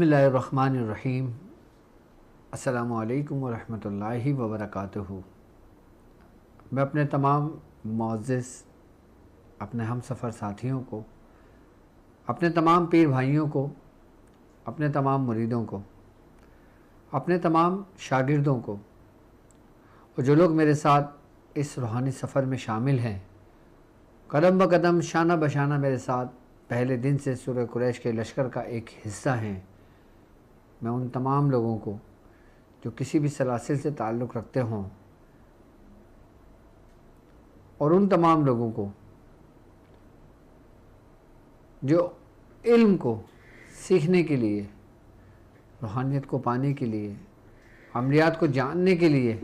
بسم اللہ الرحمن الرحیم۔ السلام علیکم ورحمۃ اللہ وبرکاتہ۔ میں اپنے تمام معزز اپنے ہم سفر ساتھیوں کو، اپنے تمام پیر بھائیوں کو، اپنے تمام مریدوں کو، اپنے تمام شاگردوں کو اور جو لوگ میرے ساتھ اس روحانی سفر میں شامل ہیں، قدم بہ قدم شانہ بشانہ میرے ساتھ پہلے دن سے سورہ قریش کے لشکر کا ایک حصہ ہیں، میں ان تمام لوگوں کو جو کسی بھی سلاسل سے تعلق رکھتے ہوں اور ان تمام لوگوں کو جو علم کو سیکھنے کے لیے، روحانیت کو پانے کے لیے، عملیات کو جاننے کے لیے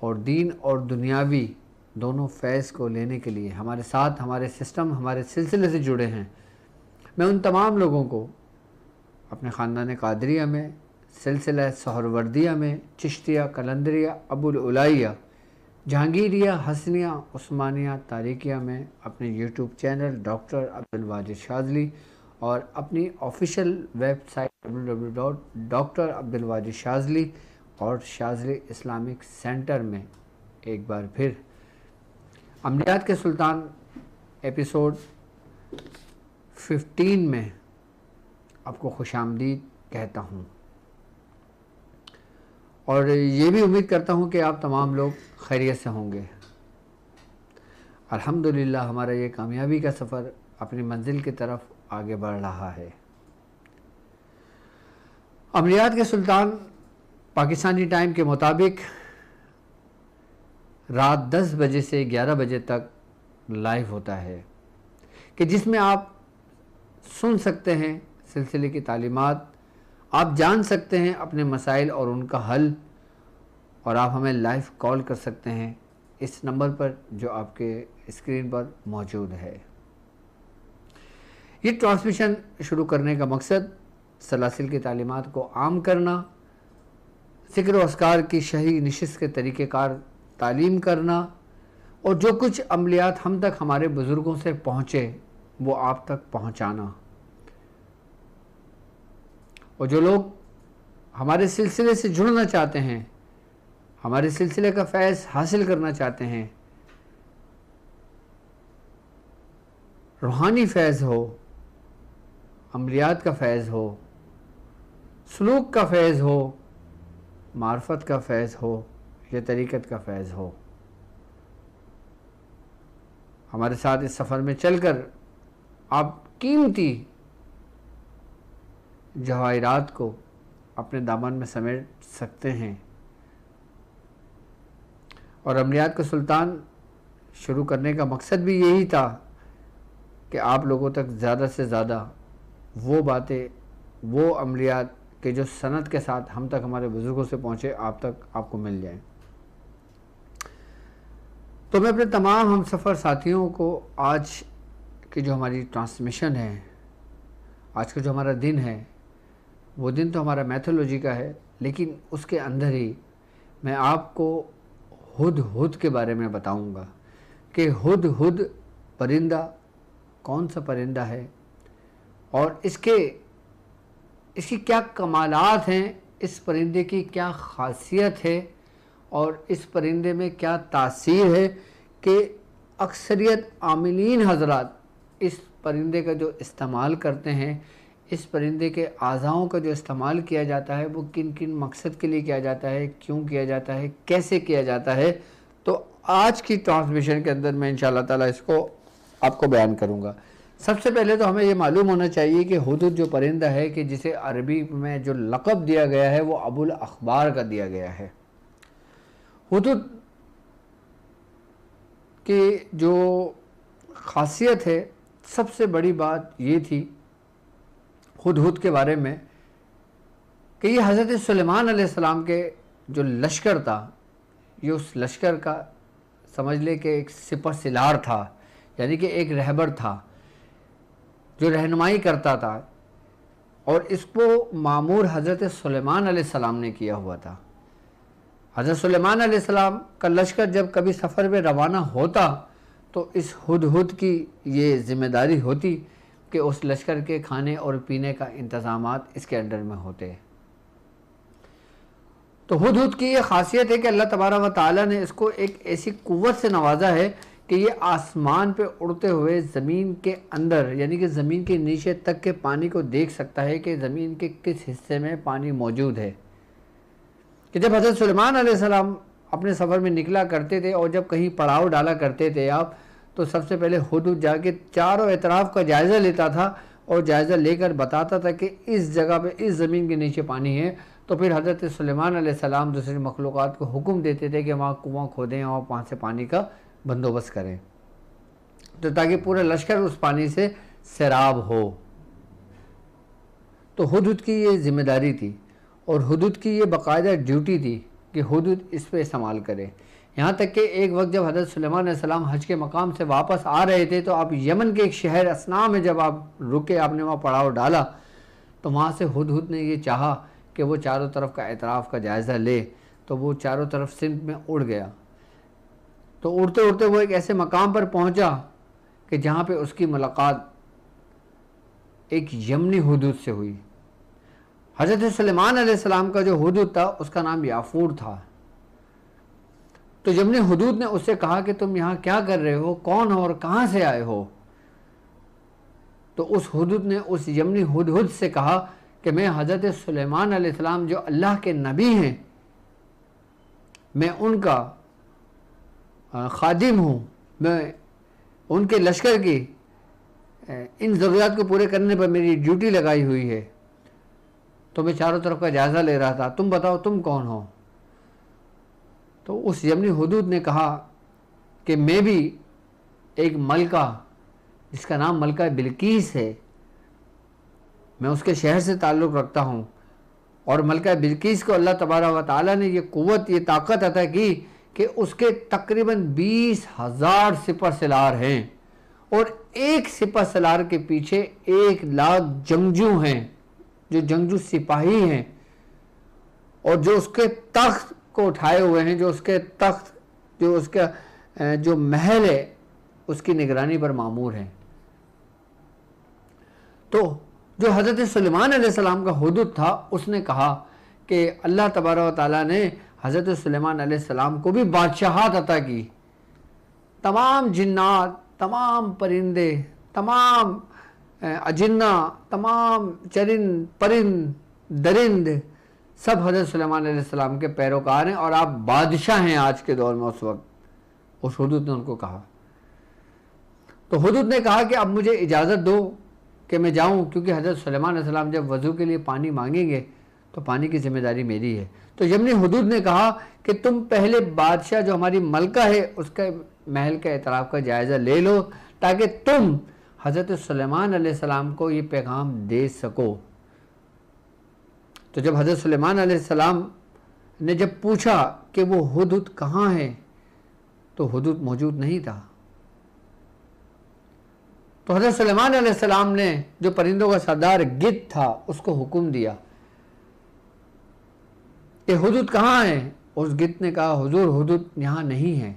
اور دین اور دنیاوی دونوں فیض کو لینے کے لیے ہمارے ساتھ، ہمارے سسٹم، ہمارے سلسلے سے جڑے ہیں، میں ان تمام لوگوں کو اپنے خاندان قادریہ میں، سلسلہ سہروردیہ میں، چشتیہ، قلندریہ، ابوالعلائیہ، جہانگیریہ، حسنیہ، عثمانیہ، تاریکیہ میں، اپنے یوٹیوب چینل ڈاکٹر عبدالواجد شاذلی اور اپنی آفیشیل ویب سائٹ www.drabdulwajidshazli اور شاذلی اسلامک سینٹر میں ایک بار پھر عملیات کے سلطان ایپیسوڈ 15 میں آپ کو خوش آمدید کہتا ہوں، اور یہ بھی امید کرتا ہوں کہ آپ تمام لوگ خیریت سے ہوں گے۔ الحمدللہ ہمارا یہ کامیابی کا سفر اپنی منزل کی طرف آگے بڑھ رہا ہے۔ عملیات کے سلطان پاکستانی ٹائم کے مطابق رات 10 بجے سے 11 بجے تک لائیو ہوتا ہے، کہ جس میں آپ سن سکتے ہیں سلسلے کی تعلیمات، آپ جان سکتے ہیں اپنے مسائل اور ان کا حل، اور آپ ہمیں لائیو کال کر سکتے ہیں اس نمبر پر جو آپ کے اسکرین پر موجود ہے۔ یہ ٹرانسمیشن شروع کرنے کا مقصد سلاسل کی تعلیمات کو عام کرنا، ذکر و اذکار کی شہری نشست کے طریقہ کار تعلیم کرنا، اور جو کچھ عملیات ہم تک ہمارے بزرگوں سے پہنچے وہ آپ تک پہنچانا، اور جو لوگ ہمارے سلسلے سے جڑنا چاہتے ہیں، ہمارے سلسلے کا فیض حاصل کرنا چاہتے ہیں، روحانی فیض ہو، عملیات کا فیض ہو، سلوک کا فیض ہو، معرفت کا فیض ہو یا طریقت کا فیض ہو، ہمارے ساتھ اس سفر میں چل کر آپ قیمتی جواہرات کو اپنے دامن میں سمیٹ سکتے ہیں۔ اور عملیات کا سلطان شروع کرنے کا مقصد بھی یہی تھا کہ آپ لوگوں تک زیادہ سے زیادہ وہ باتیں، وہ عملیات کہ جو سند کے ساتھ ہم تک ہمارے بزرگوں سے پہنچے، آپ تک آپ کو مل جائیں۔ تو میں اپنے تمام ہم سفر ساتھیوں کو آج کی جو ہماری ٹرانسمیشن ہے، آج کا جو ہمارا دن ہے، وہ دن تو ہمارا میتھولوجی کا ہے، لیکن اس کے اندر ہی میں آپ کو ہدہد کے بارے میں بتاؤں گا کہ ہدہد پرندہ کون سا پرندہ ہے، اور اس کی کیا کمالات ہیں، اس پرندے کی کیا خاصیت ہے، اور اس پرندے میں کیا تاثیر ہے کہ اکثریت عاملین حضرات اس پرندے کا جو استعمال کرتے ہیں، اس پرندے کے اعضاؤں کا جو استعمال کیا جاتا ہے، وہ کن کن مقصد کے لیے کیا جاتا ہے، کیوں کیا جاتا ہے، کیسے کیا جاتا ہے، تو آج کی ٹرانسمیشن کے اندر میں انشاءاللہ تعالیٰ اس کو آپ کو بیان کروں گا۔ سب سے پہلے تو ہمیں یہ معلوم ہونا چاہیے کہ ہدہد جو پرندہ ہے، کہ جسے عربی میں جو لقب دیا گیا ہے وہ ابو الاخبار کا دیا گیا ہے۔ ہدہد کی جو خاصیت ہے، سب سے بڑی بات یہ تھی ہدہد کے بارے میں کہ یہ حضرت سلیمان علیہ السلام کے جو لشکر تھا، یہ اس لشکر کا سمجھ لے کہ ایک سپہ سالار تھا، یعنی کہ ایک رہبر تھا جو رہنمائی کرتا تھا، اور اس کو مامور حضرت سلیمان علیہ السلام نے کیا ہوا تھا۔ حضرت سلیمان علیہ السلام کا لشکر جب کبھی سفر میں روانہ ہوتا تو اس ہدہد کی یہ ذمہ داری ہوتی کہ اس لشکر کے کھانے اور پینے کا انتظامات اس کے انڈر میں ہوتے ہیں۔ تو ہدہد کی یہ خاصیت ہے کہ اللہ تبارک و تعالیٰ نے اس کو ایک ایسی قوت سے نوازا ہے کہ یہ آسمان پہ اڑتے ہوئے زمین کے اندر یعنی کہ زمین کے نیچے تک کے پانی کو دیکھ سکتا ہے کہ زمین کے کس حصے میں پانی موجود ہے۔ کہ جب حضرت سلیمان علیہ السلام اپنے سفر میں نکلا کرتے تھے اور جب کہیں پڑاؤ ڈالا کرتے تھے آپ، تو سب سے پہلے ہدہد جا کے چاروں اطراف کا جائزہ لیتا تھا اور جائزہ لے کر بتاتا تھا کہ اس جگہ پہ اس زمین کے نیچے پانی ہے۔ تو پھر حضرت سلیمان علیہ السلام دوسری مخلوقات کو حکم دیتے تھے کہ وہاں کنواں کھودیں اور وہاں سے پانی کا بندوبست کریں، تو تاکہ پورا لشکر اس پانی سے سیراب ہو۔ تو ہدہد کی یہ ذمہ داری تھی اور ہدہد کی یہ باقاعدہ ڈیوٹی تھی کہ ہدہد اس پہ استعمال کرے۔ یہاں تک کہ ایک وقت جب حضرت سلیمان علیہ السلام حج کے مقام سے واپس آ رہے تھے تو آپ یمن کے ایک شہر اسنا میں جب آپ رکے، آپ نے وہاں پڑاؤ ڈالا، تو وہاں سے ہدہد نے یہ چاہا کہ وہ چاروں طرف کا اطراف کا جائزہ لے، تو وہ چاروں طرف سمت میں اڑ گیا۔ تو اڑتے اڑتے وہ ایک ایسے مقام پر پہنچا کہ جہاں پہ اس کی ملاقات ایک یمنی ہدہد سے ہوئی۔ حضرت سلیمان علیہ السلام کا جو ہدہد تھا اس کا نام یافور تھا۔ تو یمنی ہدہد نے اس سے کہا کہ تم یہاں کیا کر رہے ہو، کون ہو اور کہاں سے آئے ہو؟ تو اس ہدہد نے اس یمنی ہدہد سے کہا کہ میں حضرت سلیمان علیہ السلام جو اللہ کے نبی ہیں، میں ان کا خادم ہوں، میں ان کے لشکر کی ان ضروریات کو پورے کرنے پر میری ڈیوٹی لگائی ہوئی ہے، تو میں چاروں طرف کا جائزہ لے رہا تھا، تم بتاؤ تم کون ہو؟ تو اس یمنی ہدہد نے کہا کہ میں بھی ایک ملکہ جس کا نام ملکہ بلقیس ہے، میں اس کے شہر سے تعلق رکھتا ہوں، اور ملکہ بلقیس کو اللہ تبارک و تعالیٰ نے یہ قوت، یہ طاقت عطا کی کہ اس کے تقریباً 20,000 سپہ سالار ہیں، اور ایک سپہ سالار کے پیچھے 1,00,000 جنگجو ہیں، جو جنگجو سپاہی ہیں، اور جو اس کے تخت کو اٹھائے ہوئے ہیں، جو اس کے تخت، جو اس کا جو محل ہے اس کی نگرانی پر مامور ہیں۔ تو جو حضرت سلیمان علیہ السلام کا ہدہد تھا اس نے کہا کہ اللہ تبارک و تعالیٰ نے حضرت سلیمان علیہ السلام کو بھی بادشاہت عطا کی، تمام جنات، تمام پرندے، تمام اجنہ، تمام چرند پرند درند سب حضرت سلیمان علیہ السلام کے پیروکار ہیں، اور آپ بادشاہ ہیں آج کے دور میں۔ اس وقت اس ہدہد نے ان کو کہا۔ تو ہدہد نے کہا کہ اب مجھے اجازت دو کہ میں جاؤں، کیونکہ حضرت سلیمان علیہ السلام جب وضو کے لیے پانی مانگیں گے تو پانی کی ذمہ داری میری ہے۔ تو یمنی ہدہد نے کہا کہ تم پہلے بادشاہ جو ہماری ملکہ ہے اس کے محل کے اطراف کا جائزہ لے لو، تاکہ تم حضرت سلیمان علیہ السلام کو یہ پیغام دے سکو۔ تو جب حضرت سلیمان علیہ السلام نے جب پوچھا کہ وہ ہدہد کہاں ہے تو ہدہد موجود نہیں تھا۔ تو حضرت سلیمان علیہ السلام نے جو پرندوں کا سردار گدھ تھا اس کو حکم دیا کہ ہدہد کہاں ہے؟ اس گدھ نے کہا حضور ہدہد یہاں نہیں ہے۔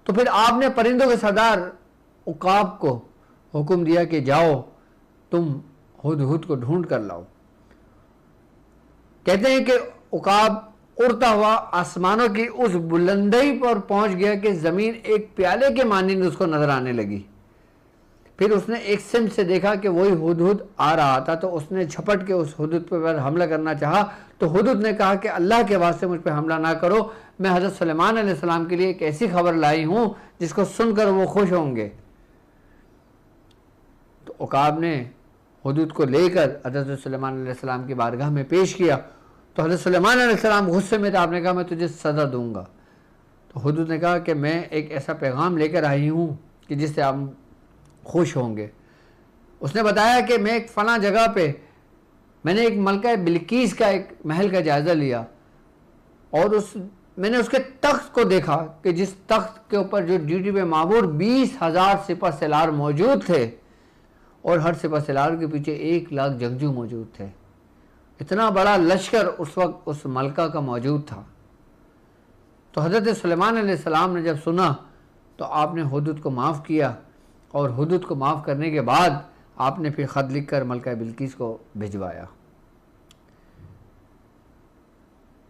تو پھر آپ نے پرندوں کے سردار عقاب کو حکم دیا کہ جاؤ تم ہدہد کو ڈھونڈ کر لاؤ۔ کہتے ہیں کہ عقاب اڑتا ہوا آسمانوں کی اس بلندی پر پہنچ گیا کہ زمین ایک پیالے کے مانند اس کو نظر آنے لگی۔ پھر اس نے ایک سمت سے دیکھا کہ وہی ہدہد آ رہا تھا، تو اس نے جھپٹ کے اس ہدہد پر حملہ کرنا چاہا، تو ہدہد نے کہا کہ اللہ کے واسطے مجھ پہ حملہ نہ کرو، میں حضرت سلیمان علیہ السلام کے لیے ایک ایسی خبر لائی ہوں جس کو سن کر وہ خوش ہوں گے۔ تو عقاب نے ہدہد کو لے کر حضرت سلیمان علیہ السلام کی بارگاہ میں پیش کیا۔ تو حضرت سلیمان علیہ السلام غصے میں تھا، آپ نے کہا میں تجھے سزا دوں گا۔ تو ہدہد نے کہا کہ میں ایک ایسا پیغام لے کر آئی ہوں کہ جس سے آپ خوش ہوں گے۔ اس نے بتایا کہ میں ایک فلاں جگہ پہ میں نے ایک ملکہ بلقیس کا ایک محل کا جائزہ لیا، اور میں نے اس کے تخت کو دیکھا کہ جس تخت کے اوپر جو ڈیوٹی پہ مامور 20,000 سپہ سالار موجود تھے، اور ہر سپہ سالار کے پیچھے 1,00,000 جنگجو موجود تھے۔ اتنا بڑا لشکر اس وقت اس ملکہ کا موجود تھا۔ تو حضرت سلیمان علیہ السلام نے جب سنا تو آپ نے ہدہد کو معاف کیا، اور ہدہد کو معاف کرنے کے بعد آپ نے پھر خط لکھ کر ملکہ بلقیس کو بھجوایا۔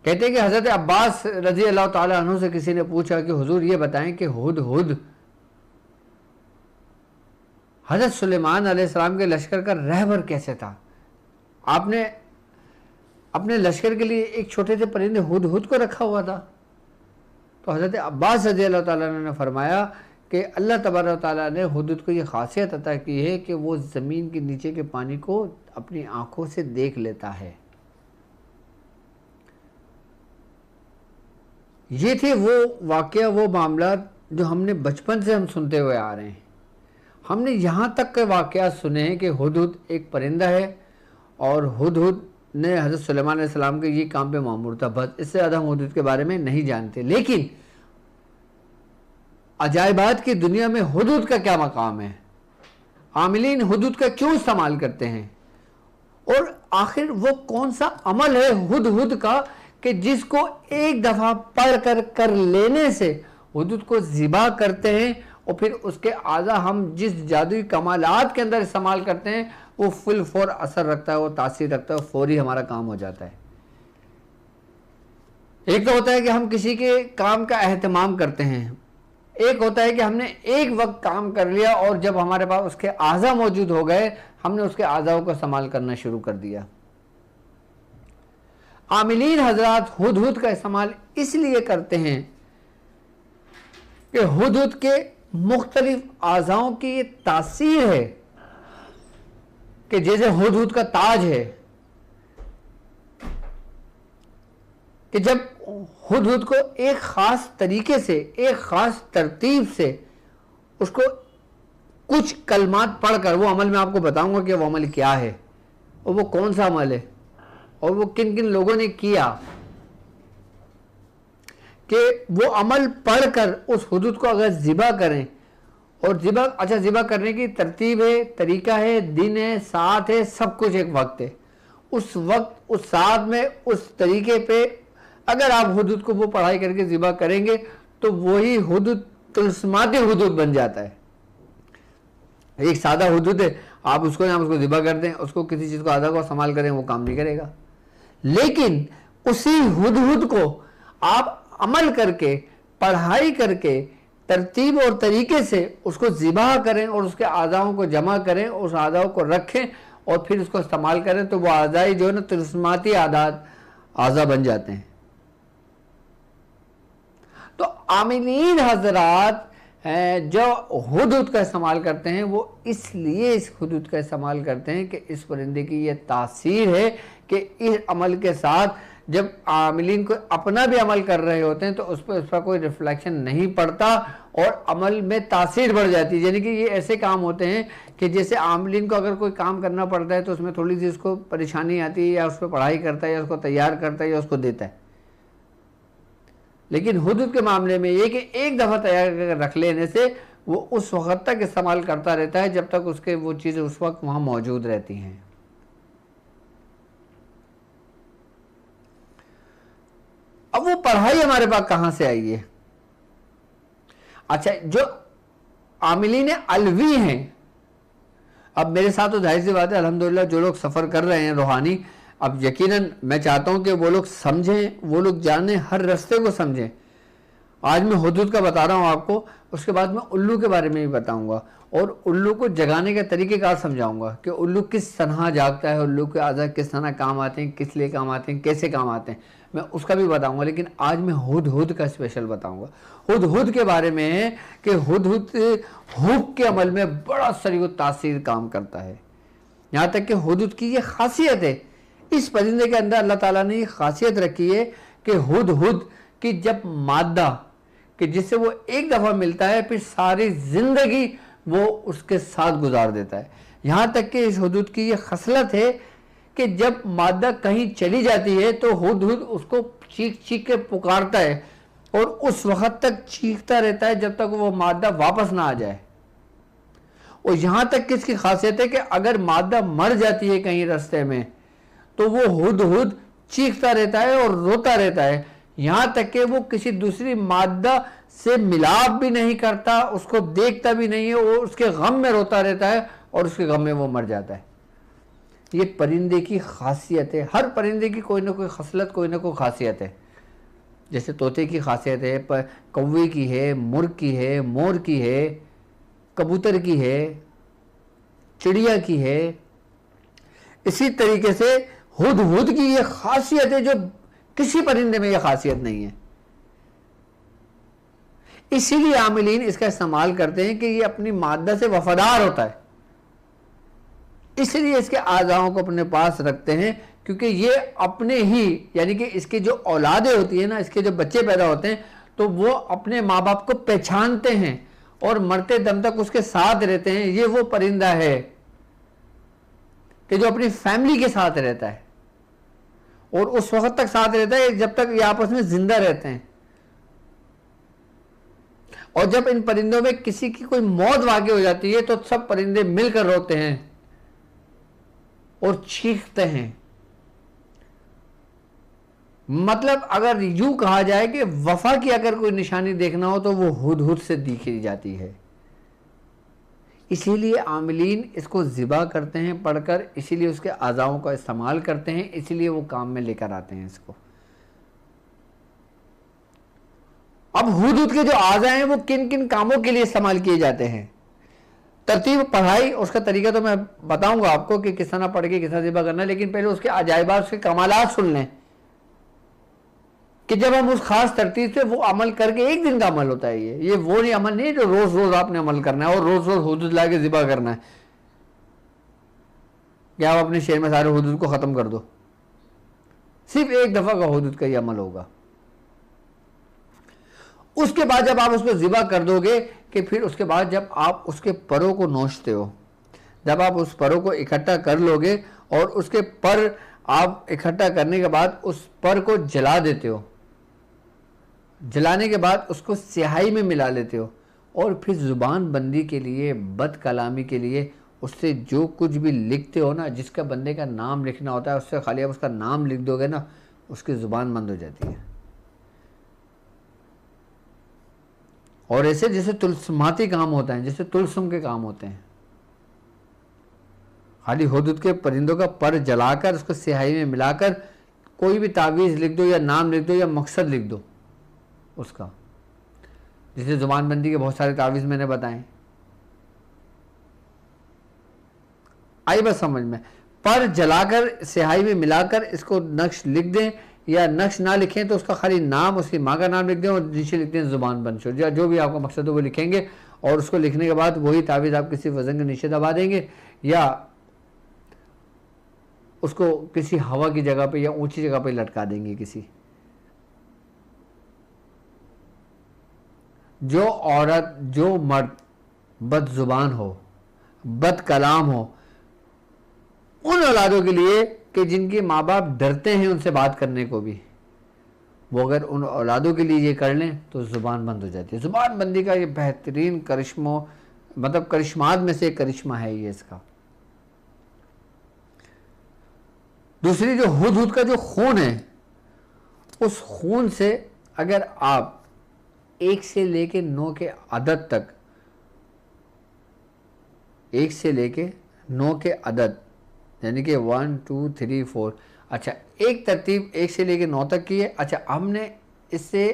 کہتے ہیں کہ حضرت عباس رضی اللہ تعالیٰ عنہ سے کسی نے پوچھا کہ حضور یہ بتائیں کہ ہدہد حضرت سلیمان علیہ السلام کے لشکر کا رہبر کیسے تھا؟ آپ نے اپنے لشکر کے لیے ایک چھوٹے سے پرندے ہدہد کو رکھا ہوا تھا۔ تو حضرت عباس رضی اللہ تعالیٰ عنہ نے فرمایا کہ اللہ تبارک و تعالیٰ نے ہدہد کو یہ خاصیت عطا کی ہے کہ وہ زمین کے نیچے کے پانی کو اپنی آنکھوں سے دیکھ لیتا ہے۔ یہ تھے وہ واقعہ، وہ معاملات جو ہم نے بچپن سے ہم سنتے ہوئے آ رہے ہیں۔ ہم نے یہاں تک کے واقعات سنے ہیں کہ ہدہد ایک پرندہ ہے اور ہدہد نے حضرت سلیمان علیہ السلام کے یہ کام پہ مامور تھا، بس اس سے زیادہ ہم ہدہد کے بارے میں نہیں جانتے۔ لیکن عجائبات کی دنیا میں ہدہد کا کیا مقام ہے؟ عاملین ہدہد کا کیوں استعمال کرتے ہیں؟ اور آخر وہ کون سا عمل ہے ہدہد کا کہ جس کو ایک دفعہ پڑھ کر لینے سے ہدہد کو ذبح کرتے ہیں اور پھر اس کے اعضا ہم جس جادوئی کمالات کے اندر استعمال کرتے ہیں وہ فل فور اثر رکھتا ہے، وہ تاثیر رکھتا ہے، فوری ہمارا کام ہو جاتا ہے۔ ایک تو ہوتا ہے کہ ہم کسی کے کام کا اہتمام کرتے ہیں، ایک ہوتا ہے کہ ہم نے ایک وقت کام کر لیا اور جب ہمارے پاس اس کے اعضا موجود ہو گئے ہم نے اس کے اعضاء کو استعمال کرنا شروع کر دیا۔ عاملین حضرات ہدہد کا استعمال اس لیے کرتے ہیں کہ ہدہد کے مختلف اعضاؤں کی یہ تاثیر ہے کہ جیسے ہدہد کا تاج ہے کہ جب ہدہد کو ایک خاص طریقے سے، ایک خاص ترتیب سے اس کو کچھ کلمات پڑھ کر، وہ عمل میں آپ کو بتاؤں گا کہ وہ عمل کیا ہے اور وہ کون سا عمل ہے اور وہ کن کن لوگوں نے کیا، کہ وہ عمل پڑھ کر اس ہدہد کو اگر ذبح کریں اور ذبح کرنے کی ترتیب ہے، طریقہ ہے، دن ہے، ساعت ہے، سب کچھ ایک وقت ہے۔ اس وقت، اس ساعت میں، اس طریقے پہ اگر آپ ہدہد کو وہ پڑھائی کر کے ذبح کریں گے تو وہی ہدہد طلسماتی ہدہد بن جاتا ہے۔ ایک سادہ ہدہد ہے، آپ اس کو ذبح کر دیں، اس کو کسی چیز کو آدھا کو استعمال کریں، وہ کام نہیں کرے گا۔ لیکن اسی ہدہد کو آپ عمل کر کے، پڑھائی کر کے، ترتیب اور طریقے سے اس کو ذبح کریں اور اس کے اعضاؤں کو جمع کریں، اس اعضاؤں کو رکھیں اور پھر اس کو استعمال کریں تو وہ اعضائی جو ہے نا طلسماتی اعضا بن جاتے ہیں۔ تو عاملین حضرات جو ہدہد کا استعمال کرتے ہیں وہ اس لیے اس ہدہد کا استعمال کرتے ہیں کہ اس پرندے کی یہ تاثیر ہے کہ اس عمل کے ساتھ جب عاملین کو اپنا بھی عمل کر رہے ہوتے ہیں تو اس پر کوئی ریفلیکشن نہیں پڑتا اور عمل میں تاثیر بڑھ جاتی ہے۔ یعنی کہ یہ ایسے کام ہوتے ہیں کہ جیسے عاملین کو اگر کوئی کام کرنا پڑتا ہے تو اس میں تھوڑی سی اس کو پریشانی آتی ہے، یا اس پہ پڑھائی کرتا ہے، یا اس کو تیار کرتا ہے، یا اس کو دیتا ہے۔ لیکن ہدہد کے معاملے میں یہ کہ ایک دفعہ تیار کر رکھ لینے سے وہ اس وقت تک استعمال کرتا رہتا ہے جب تک اس کے وہ چیزیں اس وقت وہاں موجود رہتی ہیں۔ اب وہ پڑھائی ہمارے پاس کہاں سے آئی ہے؟ اچھا، جو عاملین علوی ہیں، اب میرے ساتھ تو ظاہر سی بات ہے الحمدللہ جو لوگ سفر کر رہے ہیں روحانی، اب یقیناً میں چاہتا ہوں کہ وہ لوگ سمجھیں، وہ لوگ جانیں، ہر رستے کو سمجھیں۔ آج میں ہدہد کا بتا رہا ہوں آپ کو، اس کے بعد میں الو کے بارے میں بھی بتاؤں گا اور الو کو جگانے کے طریقے کار سمجھاؤں گا کہ الو کس طرح جاگتا ہے، الو کے اعضاء کس طرح کام آتے ہیں، کس لیے کام آتے ہیں، کیسے کام آتے ہیں، میں اس کا بھی بتاؤں گا۔ لیکن آج میں ہدہد کا اسپیشل بتاؤں گا۔ ہدہد کے بارے میں ہے کہ ہدہد حب کے عمل میں بڑا سری و تاثیر کام کرتا ہے، یہاں تک کہ ہدہد کی یہ خاصیت ہے، اس پرندے کے اندر اللہ تعالیٰ نے یہ خاصیت رکھی ہے کہ ہدہد کی جب مادہ کہ جس سے وہ ایک دفعہ ملتا ہے پھر ساری زندگی وہ اس کے ساتھ گزار دیتا ہے۔ یہاں تک کہ اس ہدہد کی یہ خصلت ہے کہ جب مادہ کہیں چلی جاتی ہے تو ہدہد اس کو چیخ چیخ کے پکارتا ہے اور اس وقت تک چیختا رہتا ہے جب تک وہ مادہ واپس نہ آ جائے۔ اور یہاں تک کہ اس کی خاصیت ہے کہ اگر مادہ مر جاتی ہے کہیں رستے میں تو وہ ہدہد چیختا رہتا ہے اور روتا رہتا ہے، یہاں تک کہ وہ کسی دوسری مادہ سے ملاپ بھی نہیں کرتا، اس کو دیکھتا بھی نہیں ہے، وہ اس کے غم میں روتا رہتا ہے اور اس کے غم میں وہ مر جاتا ہے. یہ پرندے کی خاصیت ہے. ہر پرندے کی کوئی نہ کوئی خصلت، کوئی نہ کوئی خاصیت ہے. جیسے طوطے کی خاصیت ہے، کوے کی ہے، مرغ کی ہے، مور کی ہے، کبوتر کی ہے، چڑیا کی ہے. اسی طریقے سے ہدہد کی یہ خاصیت ہے جو کسی پرندے میں یہ خاصیت نہیں ہے. اسی لیے عاملین اس کا استعمال کرتے ہیں کہ یہ اپنی مادہ سے وفادار ہوتا ہے، اس لیے اس کے اعضاؤں کو اپنے پاس رکھتے ہیں، کیونکہ یہ اپنے ہی یعنی کہ اس کی جو اولادیں ہوتی ہیں نا، اس کے جو بچے پیدا ہوتے ہیں تو وہ اپنے ماں باپ کو پہچانتے ہیں اور مرتے دم تک اس کے ساتھ رہتے ہیں. یہ وہ پرندہ ہے کہ جو اپنی فیملی کے ساتھ رہتا ہے اور اس وقت تک ساتھ رہتا ہے جب تک یہ آپس میں زندہ رہتے ہیں. اور جب ان پرندوں میں کسی کی کوئی موت واقع ہو جاتی ہے تو سب پرندے مل کر روتے ہیں اور چیختے ہیں. مطلب اگر یوں کہا جائے کہ وفا کی اگر کوئی نشانی دیکھنا ہو تو وہ ہدہد سے دیکھی جاتی ہے. اسی لیے عاملین اس کو ذبح کرتے ہیں پڑھ کر، اسی لیے اس کے اعضاؤں کا استعمال کرتے ہیں، اسی لیے وہ کام میں لے کر آتے ہیں اس کو. اب ہدہد کے جو اعضاء ہیں وہ کن کن کاموں کے لیے استعمال کیے جاتے ہیں، ترتیب پڑھائی اس کا طریقہ تو میں بتاؤں گا آپ کو کہ کس طرح پڑھ کے کس طرح ذبح کرنا ہے، لیکن پہلے اس کے عجائبات، اس کے کمالات سن لیں کہ جب ہم اس خاص ترتیب سے وہ عمل کر کے، ایک دن کا عمل ہوتا ہے یہ وہ نہیں عمل نہیں ہے جو روز روز آپ نے عمل کرنا ہے اور روز روز ہدہد لا کے ذبح کرنا ہے کہ آپ اپنے شہر میں سارے ہدہد کو ختم کر دو. صرف ایک دفعہ کا ہدہد کا یہ عمل ہوگا. اس کے بعد جب آپ اس کو ذبح کر دو گے کہ پھر اس کے بعد جب آپ اس کے پروں کو نوچتے ہو، جب آپ اس پروں کو اکٹھا کر لو گے اور اس کے پر آپ اکٹھا کرنے کے بعد اس پر کو جلا دیتے ہو، جلانے کے بعد اس کو سیاہی میں ملا لیتے ہو اور پھر زبان بندی کے لیے، بد کلامی کے لیے اس سے جو کچھ بھی لکھتے ہو نا، جس کا بندے کا نام لکھنا ہوتا ہے اس سے خالی آپ اس کا نام لکھ دو گے نا، اس کی زبان بند ہو جاتی ہے. اور ایسے جیسے تلسماتی کام ہوتا ہے، جیسے تلسم کے کام ہوتے ہیں، خالی ہدہد کے پرندوں کا پر جلا کر اس کو سیاہی میں ملا کر کوئی بھی تعویذ لکھ دو یا نام لکھ دو یا مقصد لکھ دو اس کا. جیسے زبان بندی کے بہت سارے تعویذ میں نے بتائیں. آئی بس سمجھ میں؟ پر جلا کر سیاہی میں ملا کر اس کو نقش لکھ دیں، یا نقش نہ لکھیں تو اس کا خالی نام، اس کی ماں کا نام لکھ دیں اور نیچے لکھ دیں زبان بند شو، جو بھی آپ کا مقصد ہو وہ لکھیں گے. اور اس کو لکھنے کے بعد وہی تعویذ آپ کسی وزن کے نیچے دبا دیں گے یا اس کو کسی ہوا کی جگہ پہ یا اونچی جگہ پہ لٹکا دیں گے. کسی جو عورت، جو مرد بد زبان ہو، بد کلام ہو، ان اولادوں کے لیے کہ جن کے ماں باپ ڈرتے ہیں ان سے بات کرنے کو بھی، وہ اگر ان اولادوں کے لیے یہ کر لیں تو زبان بند ہو جاتی ہے. زبان بندی کا یہ بہترین کرشمات میں سے ایک کرشمہ ہے یہ اس کا. دوسری جو ہدہد کا جو خون ہے، اس خون سے اگر آپ 1 سے لے کے 9 کے عدد تک، 1 سے لے کے 9 کے عدد یعنی کہ 1 2 3 4، اچھا ایک ترتیب 1 سے لے کے 9 تک کی ہے. اچھا ہم نے اس سے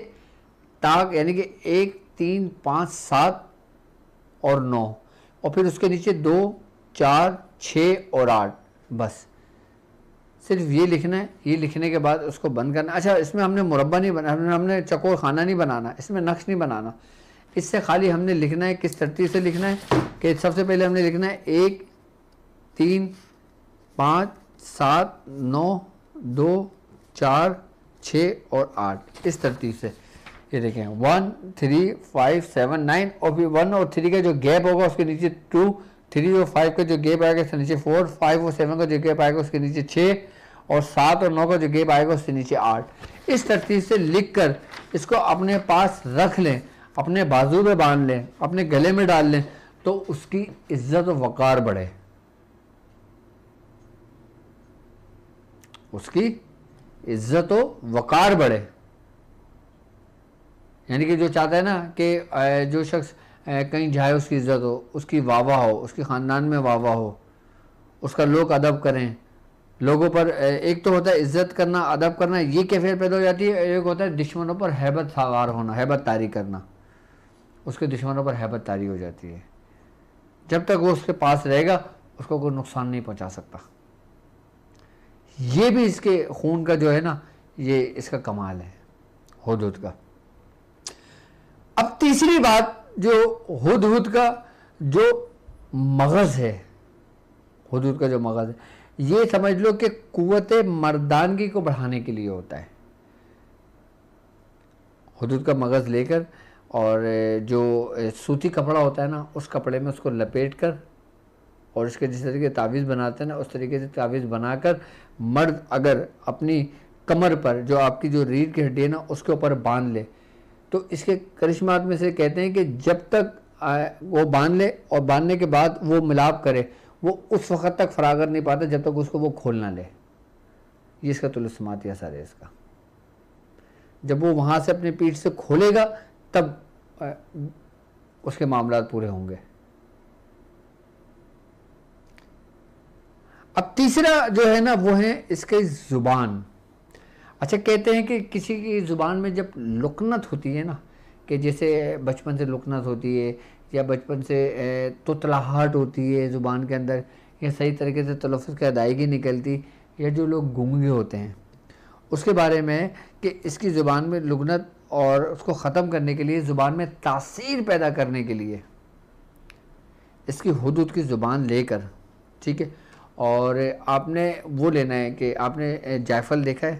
تاک یعنی کہ 1 3 5 7 اور 9 اور پھر اس کے نیچے 2 4 6 اور 8، بس صرف یہ لکھنا ہے. یہ لکھنے کے بعد اس کو بند کرنا. اچھا اس میں ہم نے مربع نہیں بنانا، ہم نے چکور خانہ نہیں بنانا، اس میں نقش نہیں بنانا. اس سے خالی ہم نے لکھنا ہے کس ترتیب سے لکھنا ہے کہ سب سے پہلے ہم نے لکھنا ہے 1 3 5 7 9 2 4 6 اور 8، اس ترتیب سے. یہ دیکھیں 1 3 5 7 9 اور پھر 1 اور 3 کا جو گیپ ہوگا اس کے نیچے 2، 3 اور 5 کا جو گیپ آئے گا اس کے نیچے 4، 5 اور 7 کا جو گیپ آئے گا اس کے نیچے 6 اور 7 اور 9 کا جو گیپ آئے گا اس کے نیچے 8. اس ترتیب سے لکھ کر اس کو اپنے پاس رکھ لیں، اپنے بازو میں باندھ لیں، اپنے گلے میں ڈال لیں تو اس کی عزت و وقار بڑھے، اس کی عزت و وقار بڑھے. یعنی کہ جو چاہتا ہے نا کہ جو شخص کہیں جائے اس کی عزت ہو، اس کی واہ واہ ہو، اس کے خاندان میں واہ واہ ہو، اس کا لوگ ادب کریں، لوگوں پر ایک تو ہوتا ہے عزت کرنا، ادب کرنا، یہ کیفیت پیدا ہو جاتی ہے، ایک ہوتا ہے دشمنوں پر ہیبت سوار ہونا، ہیبت طاری کرنا، اس کے دشمنوں پر ہیبت طاری ہو جاتی ہے۔ جب تک وہ اس کے پاس رہے گا اس کو کوئی نقصان نہیں پہنچا سکتا۔ یہ بھی اس کے خون کا جو ہے نا، یہ اس کا کمال ہے ہدہد کا۔ اب تیسری بات جو ہدہد کا جو مغز ہے، ہدہد کا جو مغز ہے، یہ سمجھ لو کہ قوت مردانگی کو بڑھانے کے لیے ہوتا ہے۔ ہدہد کا مغز لے کر اور جو سوتی کپڑا ہوتا ہے نا، اس کپڑے میں اس کو لپیٹ کر اور اس کے جس طریقے تعویذ بناتے ہیں نا، اس طریقے سے تعویذ بنا کر مرد اگر اپنی کمر پر جو آپ کی جو ریڑھ کی ہڈی ہے نا اس کے اوپر باندھ لے، تو اس کے کرشمات میں سے کہتے ہیں کہ جب تک وہ باندھ لے اور باندھنے کے بعد وہ ملاپ کرے، وہ اس وقت تک فراغت نہیں پاتا جب تک اس کو وہ کھول نہ لے۔ یہ اس کا طلسماتی اثر ہے اس کا۔ جب وہ وہاں سے اپنی پیٹھ سے کھولے گا تب اس کے معاملات پورے ہوں گے۔ اب تیسرا جو ہے نا وہ ہے اس کی زبان۔ اچھا کہتے ہیں کہ کسی کی زبان میں جب لکنت ہوتی ہے نا، کہ جیسے بچپن سے لکنت ہوتی ہے یا بچپن سے توتلاہٹ ہوتی ہے زبان کے اندر، یا صحیح طریقے سے تلفظ کی ادائیگی نکلتی، یا جو لوگ گونگے ہوتے ہیں اس کے بارے میں کہ اس کی زبان میں لکنت اور اس کو ختم کرنے کے لیے، زبان میں تاثیر پیدا کرنے کے لیے اس کی ہدہد کی زبان لے کر، ٹھیک ہے، اور آپ نے وہ لینا ہے کہ آپ نے جائفل دیکھا ہے،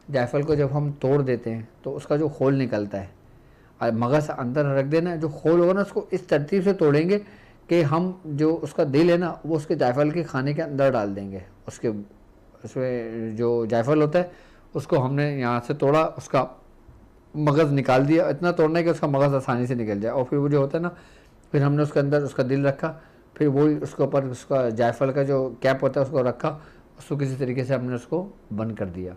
جائفل کو جب ہم توڑ دیتے ہیں تو اس کا جو خول نکلتا ہے، مغز اندر رکھ دینا ہے، جو خول ہوگا نا اس کو اس ترتیب سے توڑیں گے کہ ہم جو اس کا دل ہے نا وہ اس کے جائفل کے کھانے کے اندر ڈال دیں گے۔ اس میں جو جائفل ہوتا ہے اس کو ہم نے یہاں سے توڑا، اس کا مغز نکال دیا، اتنا توڑنا ہے کہ اس کا مغز آسانی سے نکل جائے، اور پھر وہ جو ہوتا ہے نا، پھر ہم نے اس کے اندر اس کا دل رکھا، پھر وہی اس کے اوپر اس کا جائفل کا جو کیپ ہوتا ہے اس کو رکھا، اس کو کسی طریقے سے ہم نے اس کو بند کر دیا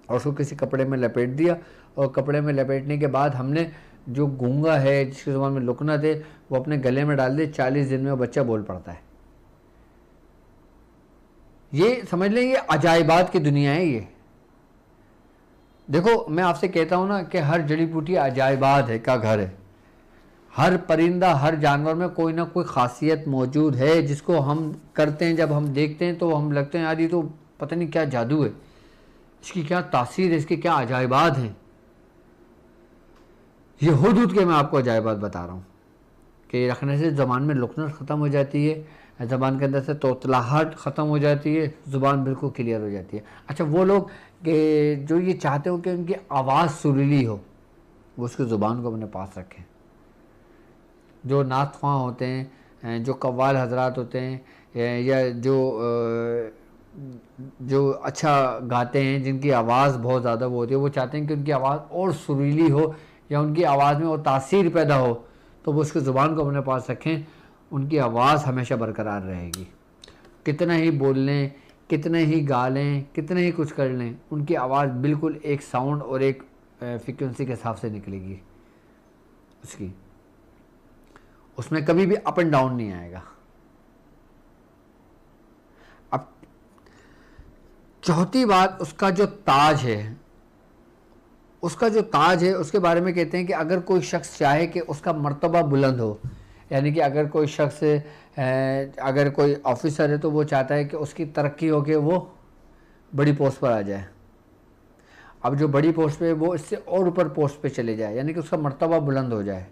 اور اس کو کسی کپڑے میں لپیٹ دیا، اور کپڑے میں لپیٹنے کے بعد ہم نے جو گونگا ہے جس کی زبان میں لکنت ہے وہ اپنے گلے میں ڈال دے، 40 دن میں وہ بچہ بول پڑتا ہے۔ یہ سمجھ لیں یہ عجائبات کی دنیا ہے۔ یہ دیکھو میں آپ سے کہتا ہوں نا کہ ہر جڑی بوٹی عجائبات ہے کا گھر ہے، ہر پرندہ ہر جانور میں کوئی نہ کوئی خاصیت موجود ہے جس کو ہم کرتے ہیں، جب ہم دیکھتے ہیں تو ہم لگتے ہیں یار یہ تو پتہ نہیں کیا جادو ہے، اس کی کیا تاثیر ہے، اس کے کیا عجائبات ہیں۔ یہ ہدہد کے میں آپ کو عجائبات بتا رہا ہوں کہ رکھنے سے زبان میں لکنت ختم ہو جاتی ہے، زبان کے اندر سے توتلاہٹ ختم ہو جاتی ہے، زبان بالکل کلیئر ہو جاتی ہے۔ اچھا وہ لوگ کہ جو یہ چاہتے ہو کہ ان کی آواز سریلی ہو، وہ اس کی زبان کو اپنے پاس رکھیں۔ جو نعت خواں ہوتے ہیں، جو قوال حضرات ہوتے ہیں، یا جو اچھا گاتے ہیں، جن کی آواز بہت زیادہ وہ ہوتی ہے، وہ چاہتے ہیں کہ ان کی آواز اور سریلی ہو یا ان کی آواز میں وہ تاثیر پیدا ہو، تو وہ اس کی زبان کو اپنے پاس رکھیں، ان کی آواز ہمیشہ برقرار رہے گی۔ کتنا ہی بول لیں، کتنے ہی گا لیں، کتنے ہی کچھ کر لیں، ان کی آواز بالکل ایک ساؤنڈ اور ایک فریکوینسی کے حساب سے نکلے گی اس کی، اس میں کبھی بھی اپ اینڈ ڈاؤن نہیں آئے گا۔ اب چوتھی بات اس کا جو تاج ہے، اس کا جو تاج ہے اس کے بارے میں کہتے ہیں کہ اگر کوئی شخص چاہے کہ اس کا مرتبہ بلند ہو، یعنی کہ اگر کوئی شخص اگر کوئی آفیسر ہے تو وہ چاہتا ہے کہ اس کی ترقی ہو کے وہ بڑی پوسٹ پر آ جائے، اب جو بڑی پوسٹ پہ وہ اس سے اور اوپر پوسٹ پہ چلے جائے، یعنی کہ اس کا مرتبہ بلند ہو جائے،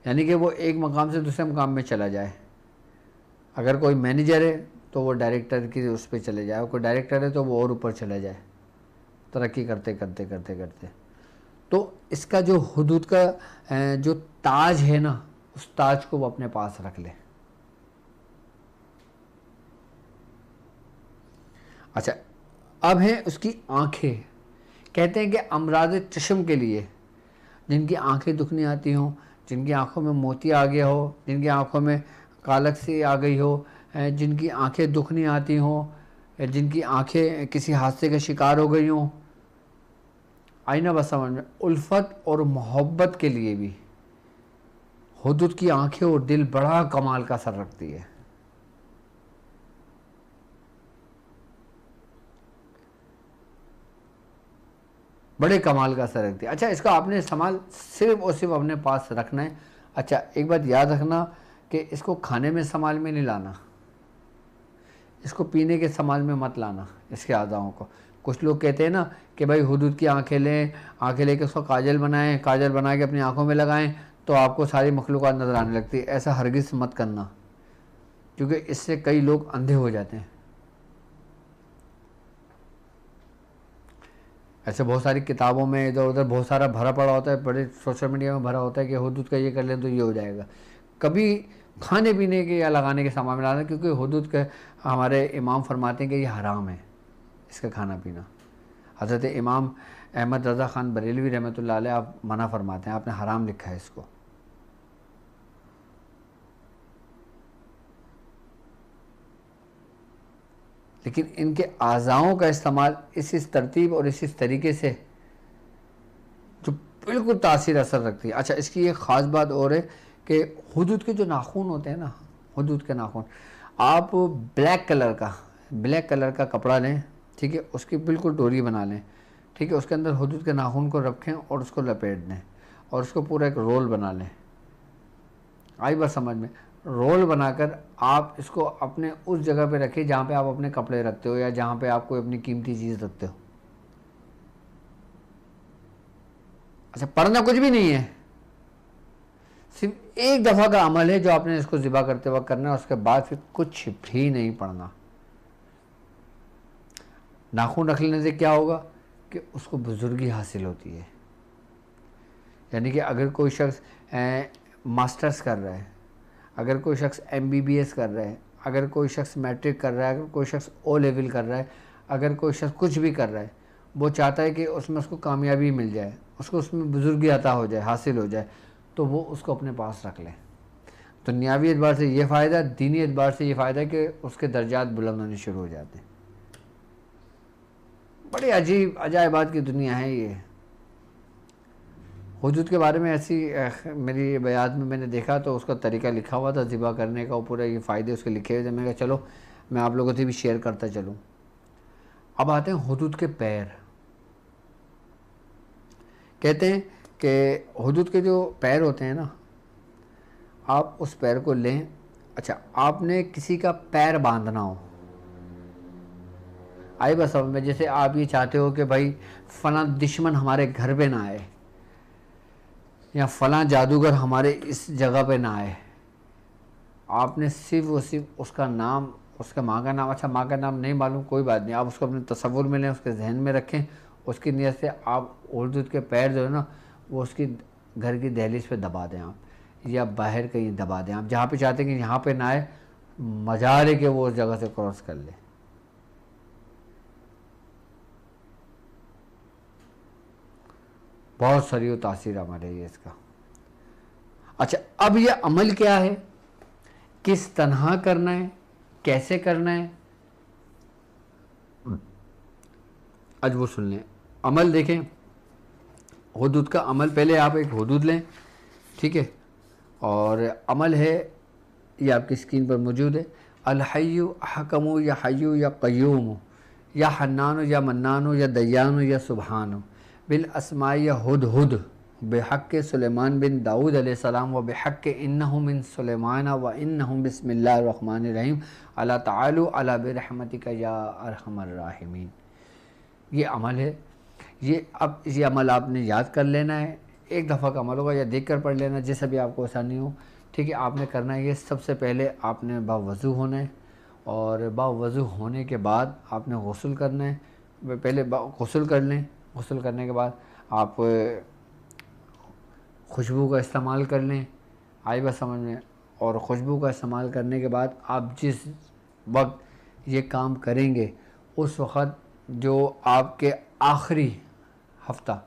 یعنی کہ وہ ایک مقام سے دوسرے مقام میں چلا جائے۔ اگر کوئی مینیجر ہے تو وہ ڈائریکٹر کی اس پہ چلے جائے، کوئی ڈائریکٹر ہے تو وہ اور اوپر چلا جائے، ترقی کرتے کرتے کرتے کرتے۔ تو اس کا جو ہدہد کا جو تاج ہے نا، اس تاج کو وہ اپنے پاس رکھ لے۔ اچھا اب ہیں اس کی آنکھیں۔ کہتے ہیں کہ امراض چشم کے لیے، جن کی آنکھیں دکھنی آتی ہوں، جن کی آنکھوں میں موتی آ گیا ہو، جن کی آنکھوں میں کالک سی آ گئی ہو، جن کی آنکھیں دکھنی آتی ہوں، جن کی آنکھیں کسی حادثے کا شکار ہو گئی ہوں، آئینہ بس سمجھ میں، الفت اور محبت کے لیے بھی حدود کی آنکھیں اور دل بڑا کمال کا اثر رکھتی ہے. بڑے کمال کا اثر رکھتی ہے. اچھا اس کا آپ نے استعمال صرف اور صرف اپنے پاس رکھنا ہے. اچھا ایک بات یاد رکھنا کہ اس کو کھانے میں استعمال میں نہیں لانا, اس کو پینے کے استعمال میں مت لانا اس کے اعضاؤں کو. کچھ لوگ کہتے ہیں نا کہ بھائی حدود کی آنکھیں لیں, آنکھیں لے کے اس کو کاجل بنائیں, کاجل بنا کے اپنی آنکھوں میں لگائیں تو آپ کو ساری مخلوقات نظر آنے لگتی ہے. ایسا ہرگز مت کرنا, کیونکہ اس سے کئی لوگ اندھے ہو جاتے ہیں. ایسے بہت ساری کتابوں میں ادھر ادھر بہت سارا بھرا پڑا ہوتا ہے, بڑے سوشل میڈیا میں بھرا ہوتا ہے کہ حدود کا یہ کر لیں تو یہ ہو جائے گا. کبھی کھانے پینے کے یا لگانے کے سامان میں لانا, کیونکہ حدود کے ہمارے امام فرماتے ہیں کہ یہ حرام ہے اس کا کھانا پینا. حضرت امام احمد رضا خان بریلوی رحمۃ اللہ علیہ آپ منع فرماتے ہیں, آپ نے حرام لکھا ہے اس کو. لیکن ان کے اعضاؤں کا استعمال اس ترتیب اور اس طریقے سے جو بالکل تاثیر اثر رکھتی ہے. اچھا اس کی ایک خاص بات اور ہے کہ حدود کے جو ناخن ہوتے ہیں نا, حدود کے ناخن, آپ بلیک کلر کا کپڑا لیں, ٹھیک ہے, اس کی بالکل ڈوری بنا لیں, ٹھیک ہے, اس کے اندر حدود کے ناخن کو رکھیں اور اس کو لپیٹ دیں اور اس کو پورا ایک رول بنا لیں. آئی بات سمجھ میں؟ رول بنا کر آپ اس کو اپنے اس جگہ پہ رکھیں جہاں پہ آپ اپنے کپڑے رکھتے ہو یا جہاں پہ آپ کوئی اپنی قیمتی چیز رکھتے ہو. اچھا پڑھنا کچھ بھی نہیں ہے, صرف ایک دفعہ کا عمل ہے جو آپ نے اس کو ذبح کرتے وقت کرنا ہے, اس کے بعد پھر کچھ بھی نہیں پڑھنا. ناخن رکھ لینے سے کیا ہوگا کہ اس کو بزرگی حاصل ہوتی ہے. یعنی کہ اگر کوئی شخص ماسٹرز کر رہا ہے, اگر کوئی شخص MBBS کر رہا ہے, اگر کوئی شخص میٹرک کر رہا ہے, اگر کوئی شخص O لیول کر رہا ہے, اگر کوئی شخص کچھ بھی کر رہا ہے, وہ چاہتا ہے کہ اس میں اس کو کامیابی مل جائے, اس کو اس میں بزرگی عطا ہو جائے, حاصل ہو جائے, تو وہ اس کو اپنے پاس رکھ لے. دنیاوی اعتبار سے یہ فائدہ, دینی اعتبار سے یہ فائدہ ہے کہ اس کے درجات بلند ہونے شروع ہو جاتے ہیں. بڑی عجیب عجائبات کی دنیا ہے یہ. حدود کے بارے میں ایسی میری بیان میں نے دیکھا تو اس کا طریقہ لکھا ہوا تھا ذبح کرنے کا, پورا یہ فائدے اس کے لکھے ہوئے تھے. میں کہا چلو میں آپ لوگوں سے بھی شیئر کرتا چلوں. اب آتے ہیں حدود کے پیر. کہتے ہیں کہ حدود کے جو پیر ہوتے ہیں نا, آپ اس پیر کو لیں. اچھا آپ نے کسی کا پیر باندھنا ہو, آئی بس اب میں, جیسے آپ یہ چاہتے ہو کہ بھائی فلاں دشمن ہمارے گھر پہ نہ آئے یا فلاں جادوگر ہمارے اس جگہ پہ نہ آئے, آپ نے صرف اور صرف اس کا نام, اس کا ماں کا نام, اچھا ماں کا نام نہیں معلوم کوئی بات نہیں, آپ اس کو اپنے تصور میں لیں, اس کے ذہن میں رکھیں, اس کی نیت سے آپ حدود کے پیر جو ہے نا وہ اس کی گھر کی دہلیز پہ دبا دیں آپ, یا باہر کہیں دبا دیں آپ, جہاں پہ چاہتے ہیں کہ یہاں پہ نہ آئے, مجال ہے کہ وہ اس جگہ سے کراس کر لے. بہت ساری و تاثیر عمل ہے یہ اس کا. اچھا اب یہ عمل کیا ہے, کس طرح کرنا ہے, کیسے کرنا ہے, آج وہ سن لیں. عمل دیکھیں, حدود کا عمل, پہلے آپ ایک حدود لیں, ٹھیک ہے, اور عمل ہے یہ آپ کی اسکرین پر موجود ہے. الحی حکم یا حیو یا قیوم یا حنان یا منان یا دیان یا سبحان بالاسماء یا ہدہد بحق سلیمان بن داؤد علیہ السلام و بحق انہ من سلیمان و انہ بسم اللہ الرحمن الرحیم اللہ تعالی علی برحمتک یا ارحم الراحمین. یہ عمل ہے. یہ عمل آپ نے یاد کر لینا ہے, ایک دفعہ کا عمل ہوگا, یا دیکھ کر پڑھ لینا جیسا بھی آپ کو آسانی ہو, ٹھیک ہے. آپ نے کرنا ہے یہ, سب سے پہلے آپ نے باوضو ہونا ہے, اور باوضو ہونے کے بعد آپ نے غسل کرنا ہے. پہلے غسل کر لیں, غسل کرنے کے بعد آپ خوشبو کا استعمال کر لیں, آئی بات سمجھ میں, اور خوشبو کا استعمال کرنے کے بعد آپ جس وقت یہ کام کریں گے اس وقت جو آپ کے آخری ہفتہ,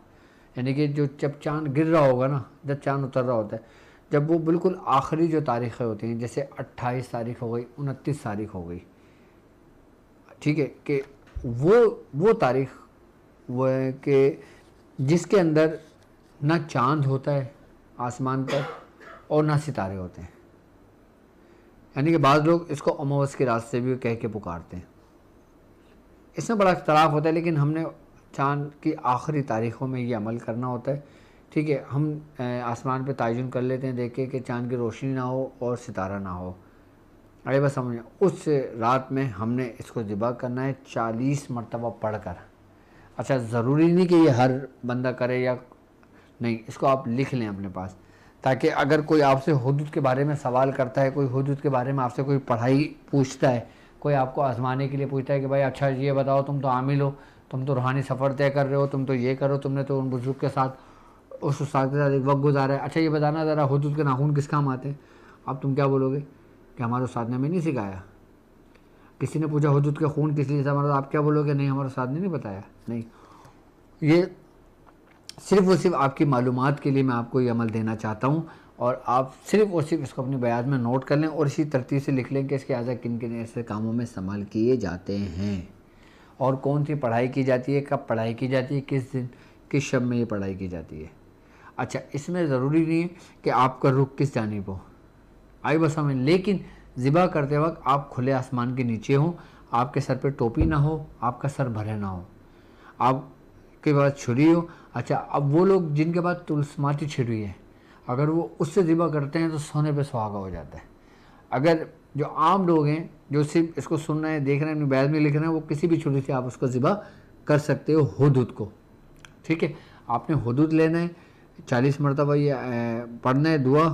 یعنی کہ جب چاند گر رہا ہوگا نا, جب چاند اتر رہا ہوتا ہے, جب وہ بالکل آخری جو تاریخیں ہوتی ہیں, جیسے 28 تاریخ ہو گئی, 29 تاریخ ہو گئی, ٹھیک ہے, کہ وہ تاریخ وہ ہے کہ جس کے اندر نہ چاند ہوتا ہے آسمان پر, اور نہ ستارے ہوتے ہیں. یعنی کہ بعض لوگ اس کو اموس کی رات سے بھی کہہ کے پکارتے ہیں. اس میں بڑا اختلاف ہوتا ہے، لیکن ہم نے چاند کی آخری تاریخوں میں یہ عمل کرنا ہوتا ہے. ٹھیک ہے، ہم آسمان پہ تعین کر لیتے ہیں دیکھیں کہ چاند کی روشنی نہ ہو اور ستارہ نہ ہو. آئے بس سمجھیں، اس رات میں ہم نے اس کو ذبح کرنا ہے 40 مرتبہ پڑھ کر. اچھا ضروری نہیں کہ یہ ہر بندہ کرے یا نہیں، اس کو آپ لکھ لیں اپنے پاس، تاکہ اگر کوئی آپ سے حدود کے بارے میں سوال کرتا ہے، کوئی حدود کے بارے میں آپ سے کوئی پڑھائی پوچھتا ہے، کوئی آپ کو آزمانے کے لیے پوچھتا ہے کہ بھائی اچھا یہ بتاؤ تم تو عامل ہو، تم تو روحانی سفر طے کر رہے ہو، تم تو یہ کرو، تم نے تو ان بزرگ کے ساتھ اس استاد کے ساتھ ایک وقت گزارا ہے، اچھا یہ بتانا ذرا حدود کے ناخن کس کام آتے ہیں. اب تم کیا بولو گے کہ ہمارے استاد نے ہمیں نہیں سکھایا. کسی نے پوچھا حدود کے خون کس لیے ہمارا، آپ کیا بولو گے نہیں ہمارے استاد نے نہیں بتایا. نہیں، یہ صرف اور صرف آپ کی معلومات کے لیے میں آپ کو یہ عمل دینا چاہتا ہوں، اور آپ صرف اور صرف اس کو اپنی بیان میں نوٹ کر لیں اور اسی ترتیب سے لکھ لیں کہ اس کے اعضاء کن کن ایسے کاموں میں استعمال کیے جاتے ہیں اور کون سی پڑھائی کی جاتی ہے، کب پڑھائی کی جاتی ہے، کس دن کس شب میں یہ پڑھائی کی جاتی ہے. اچھا اس میں ضروری نہیں ہے کہ آپ کا رخ کس جانب ہو، آئی بس ہمیں، لیکن ذبح کرتے وقت آپ کھلے آسمان کے نیچے ہوں، آپ کے سر پہ ٹوپی نہ ہو، آپ کا سر بھرے نہ ہو، آپ کے پاس چھری ہو. اچھا اب وہ لوگ جن کے پاس طلسماتی چھری ہے، اگر وہ اس سے ذبح کرتے ہیں تو سونے پہ سہاگا ہو جاتا ہے. اگر جو عام لوگ ہیں جو صرف اس کو سن رہے ہیں، دیکھ رہے ہیں، اپنی بیان میں لکھ رہے ہیں، وہ کسی بھی چھری سے آپ اس کو ذبح کر سکتے ہو حدود کو. ٹھیک ہے، آپ نے حدود لینا ہے، 40 مرتبہ یہ پڑھنا ہے دعا.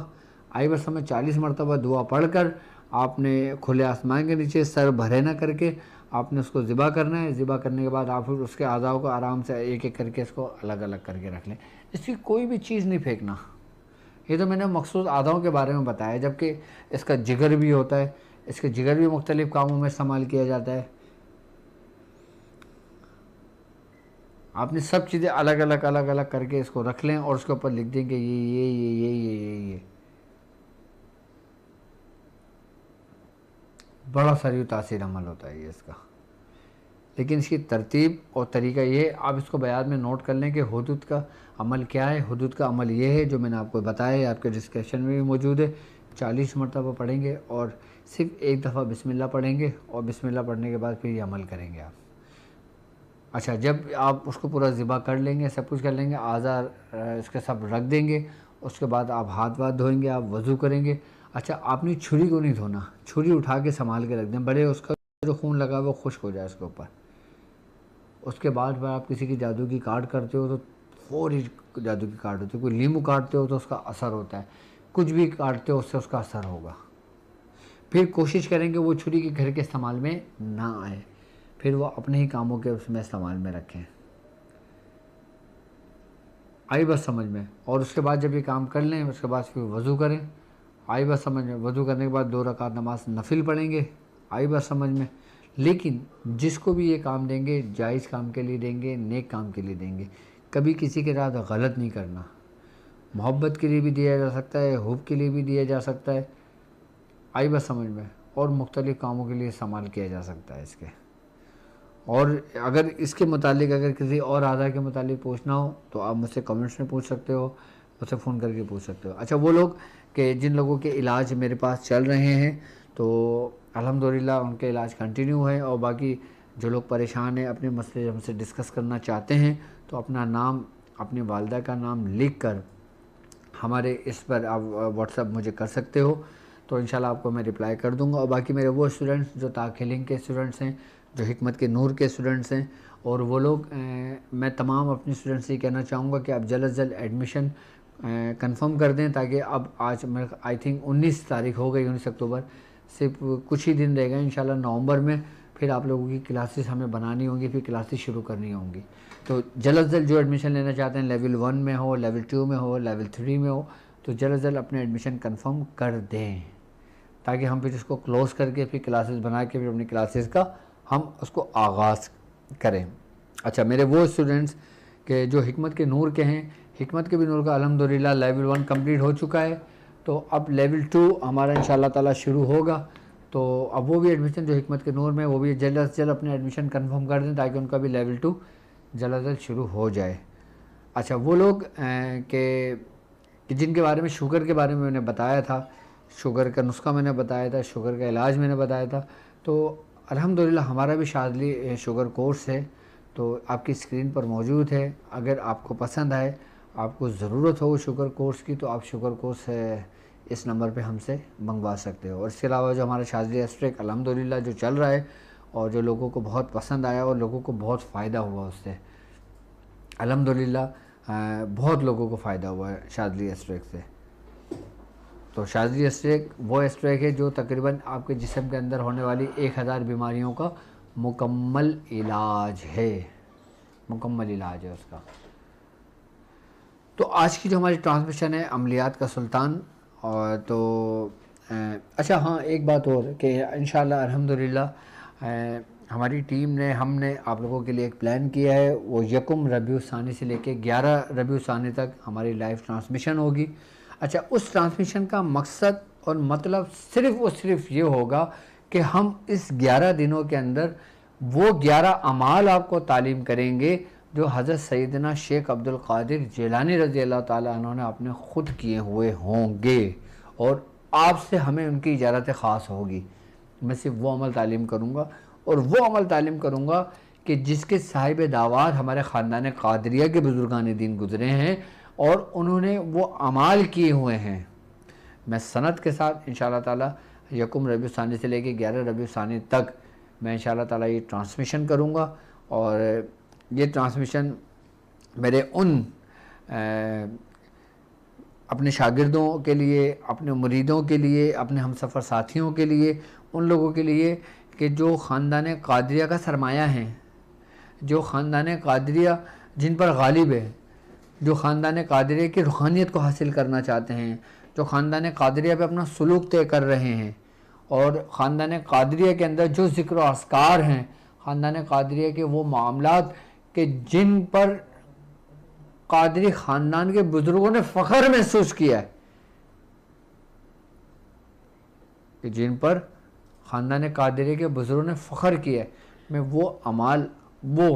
آئی بس ہمیں 40 مرتبہ دعا پڑھ کر آپ نے کھلے آسمان کے نیچے سر بھرے نہ کر کے آپ نے اس کو ذبح کرنا ہے. ذبح کرنے کے بعد آپ پھر اس کے اعضاء کو آرام سے ایک ایک کر کے اس کو الگ الگ کر کے رکھ لیں. اس کی کوئی بھی چیز نہیں پھینکنا. یہ تو میں نے مخصوص اعضاؤں کے بارے میں بتایا، جبکہ اس کا جگر بھی ہوتا ہے، اس کے جگر بھی مختلف کاموں میں استعمال کیا جاتا ہے. آپ نے سب چیزیں الگ الگ کر کے اس کو رکھ لیں اور اس کے اوپر لکھ دیں کہ یہ بڑا ساری تاثیر عمل ہوتا ہے یہ اس کا. لیکن اس کی ترتیب اور طریقہ یہ، آپ اس کو بیان میں نوٹ کر لیں کہ حدود کا عمل کیا ہے. حدود کا عمل یہ ہے جو میں نے آپ کو بتایا ہے، آپ کے ڈسکرپشن میں بھی موجود ہے. 40 مرتبہ پڑھیں گے اور صرف ایک دفعہ بسم اللہ پڑھیں گے، اور بسم اللہ پڑھنے کے بعد پھر یہ عمل کریں گے آپ. اچھا جب آپ اس کو پورا ذبح کر لیں گے، سب کچھ کر لیں گے، اعضاء اس کے سب رکھ دیں گے، اس کے بعد آپ ہاتھ دھوئیں گے، آپ وضو کریں گے. اچھا آپ نے چھری کو نہیں دھونا، چھری اٹھا کے سنبھال کے رکھ دیں، بڑے اس کا جو خون لگا وہ خشک ہو جائے اس کے اوپر. اس کے بعد پھر آپ کسی کی جادو کی کاٹ کرتے ہو تو فوری جادو کی کاٹ ہوتی ہے. کوئی لیمو کاٹتے ہو تو اس کا اثر ہوتا ہے، کچھ بھی کاٹتے ہو اس سے اس کا اثر ہوگا. پھر کوشش کریں کہ وہ چھری کے گھر کے استعمال میں نہ آئے، پھر وہ اپنے ہی کاموں کے اس میں استعمال میں رکھیں. آئی بس سمجھ میں. اور اس کے بعد جب یہ کام کر لیں اس کے بعد پھر وضو کریں. آئی بس سمجھ میں. وضو کرنے کے بعد 2 رکعت نماز نفل پڑھیں گے. آئی بس سمجھ میں. لیکن جس کو بھی یہ کام دیں گے جائز کام کے لیے دیں گے، نیک کام کے لیے دیں گے. کبھی کسی کے ساتھ غلط نہیں کرنا. محبت کے لیے بھی دیا جا سکتا ہے، حب کے لیے بھی دیا جا سکتا ہے. آئی بس سمجھ میں. اور مختلف کاموں کے لیے استعمال کیا جا سکتا ہے اس کے. اور اگر اس کے متعلق اگر کسی اور اعضاء کے متعلق پوچھنا ہو تو آپ مجھ سے کمنٹس میں پوچھ سکتے ہو، مجھ سے فون کر کے پوچھ سکتے ہو. اچھا وہ لوگ کہ جن لوگوں کے علاج میرے پاس چل رہے ہیں تو الحمدللہ ان کے علاج کنٹینیو ہے، اور باقی جو لوگ پریشان ہیں اپنے مسئلے ہم سے ڈسکس کرنا چاہتے ہیں تو اپنا نام، اپنی والدہ کا نام لکھ کر ہمارے اس پر آپ واٹس ایپ مجھے کر سکتے ہو، تو انشاءاللہ آپ کو میں رپلائی کر دوں گا. اور باقی میرے وہ اسٹوڈنٹس جو تاخیلنگ کے اسٹوڈنٹس ہیں، جو حکمت کے نور کے اسٹوڈنٹس ہیں، اور وہ لوگ میں تمام اپنی اسٹوڈنٹس سے یہ کہنا چاہوں گا کہ آپ جلد از جلد ایڈمیشن کنفرم کر دیں، تاکہ اب آج میں آئی تھنک 19 تاریخ ہو گئی، 19 اکتوبر، صرف کچھ ہی دن رہ گئے. انشاءاللہ نومبر میں پھر آپ لوگوں کی کلاسز ہمیں بنانی ہوں گی، پھر کلاسز شروع کرنی ہوں گی. تو جلد از جلد جو ایڈمیشن لینا چاہتے ہیں لیول 1 میں ہو، لیول 2 میں ہو، لیول 3 میں ہو، تو جلد از جلد اپنے ایڈمیشن کنفرم کر دیں، تاکہ ہم پھر اس کو کلوز کر کے پھر کلاسز بنا کے پھر اپنی کلاسز کا ہم اس کو آغاز کریں. اچھا میرے وہ اسٹوڈنٹس کہ جو حکمت کے نور کے ہیں، حکمت کے بھی نور کا الحمدللہ لیول 1 کمپلیٹ ہو چکا ہے، تو اب لیول 2 ہمارا انشاءاللہ تعالی شروع ہوگا. تو اب وہ بھی ایڈمیشن جو حکمت کے نور میں، وہ بھی جلد از جلد اپنے ایڈمیشن کنفرم کر دیں، تاکہ ان کا بھی لیول 2 جلد از جلد شروع ہو جائے. اچھا وہ لوگ کہ کہ جن کے بارے میں شوگر کے بارے میں نے بتایا تھا، شوگر کا نسخہ میں نے بتایا تھا، شوگر کا علاج میں نے بتایا تھا. تو الحمدللہ ہمارا بھی شاذلی شوگر کورس ہے، تو آپ کی اسکرین پر موجود ہے. اگر آپ کو پسند آئے، آپ کو ضرورت ہو شوگر کورس کی، تو آپ شوگر کورس اس نمبر پہ ہم سے منگوا سکتے ہو. اور اس کے علاوہ جو ہمارا شاذلی ایکسٹریکٹ الحمدللہ جو چل رہا ہے اور جو لوگوں کو بہت پسند آیا اور لوگوں کو بہت فائدہ ہوا اس سے، الحمدللہ بہت لوگوں کو فائدہ ہوا ہے شاذلی ایکسٹریکٹ سے. تو شاذلی ایکسٹریکٹ وہ ایکسٹریکٹ ہے جو تقریباً آپ کے جسم کے اندر ہونے والی 1000 بیماریوں کا مکمل علاج ہے، مکمل علاج ہے اس کا. تو آج کی جو ہماری ٹرانسمیشن ہے عملیات کا سلطان. اور تو اچھا ہاں ایک بات اور کہ انشاءاللہ الحمدللہ ہماری ٹیم نے ہم نے آپ لوگوں کے لیے ایک پلان کیا ہے. وہ 1 ربیع الثانی سے لے کے 11 ربیع الثانی تک ہماری لائیو ٹرانسمیشن ہوگی. اچھا اس ٹرانسمیشن کا مقصد اور مطلب صرف اور صرف یہ ہوگا کہ ہم اس 11 دنوں کے اندر وہ 11 اعمال آپ کو تعلیم کریں گے جو حضرت سیدنا شیخ عبدالقادر جیلانی رضی اللہ تعالیٰ عنہ نے اپنے خود کیے ہوئے ہوں گے، اور آپ سے ہمیں ان کی اجازت خاص ہوگی. میں صرف وہ عمل تعلیم کروں گا، اور وہ عمل تعلیم کروں گا کہ جس کے صاحب دعوات ہمارے خاندان قادریہ کے بزرگان دین گزرے ہیں اور انہوں نے وہ اعمال کیے ہوئے ہیں. میں سند کے ساتھ انشاءاللہ تعالیٰ 1 ربیع الثانی سے لے کے 11 ربیع الثانی تک میں انشاءاللہ تعالیٰ یہ ٹرانسمیشن کروں گا. اور یہ ٹرانسمیشن میرے ان اپنے شاگردوں کے لیے، اپنے مریدوں کے لیے، اپنے ہم سفر ساتھیوں کے لیے، ان لوگوں کے لیے کہ جو خاندان قادریہ کا سرمایہ ہیں، جو خاندان قادریہ جن پر غالب ہے، جو خاندان قادریہ کی روحانیت کو حاصل کرنا چاہتے ہیں، جو خاندان قادریہ پہ اپنا سلوک طے کر رہے ہیں، اور خاندان قادریہ کے اندر جو ذکر و اذکار ہیں، خاندان قادریہ کے وہ معاملات کہ جن پر قادری خاندان کے بزرگوں نے فخر محسوس کیا ہے، کہ جن پر خاندان قادریہ کے بزرگوں نے فخر کیا ہے، میں وہ اعمال وہ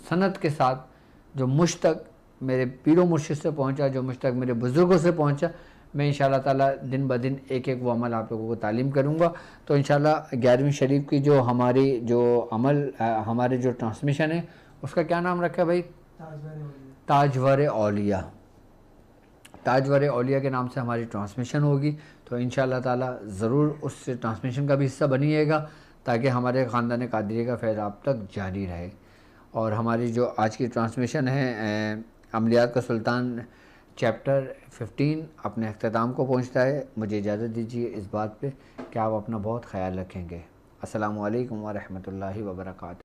سند کے ساتھ جو مجھ تک میرے پیر و مرشد سے پہنچا، جو مجھ تک میرے بزرگوں سے پہنچا، میں انشاءاللہ تعالیٰ دن بدن ایک ایک وہ عمل آپ لوگوں کو تعلیم کروں گا. تو انشاءاللہ 11ویں شریف کی جو ہماری جو عمل ہمارے جو ٹرانسمیشن ہے اس کا کیا نام رکھا ہے بھائی؟ تاجور اولیاء. تاجور اولیاء کے نام سے ہماری ٹرانسمیشن ہوگی. تو انشاءاللہ تعالیٰ ضرور اس ٹرانسمیشن کا بھی حصہ بنیے گا تاکہ ہمارے خاندان قادریہ کا فیض آپ تک جاری رہے. اور ہماری جو آج کی ٹرانسمیشن ہے عملیات کا سلطان چیپٹر 15 اپنے اختتام کو پہنچتا ہے. مجھے اجازت دیجیے اس بات پہ کہ آپ اپنا بہت خیال رکھیں گے. السلام علیکم ورحمۃ اللہ وبرکاتہ.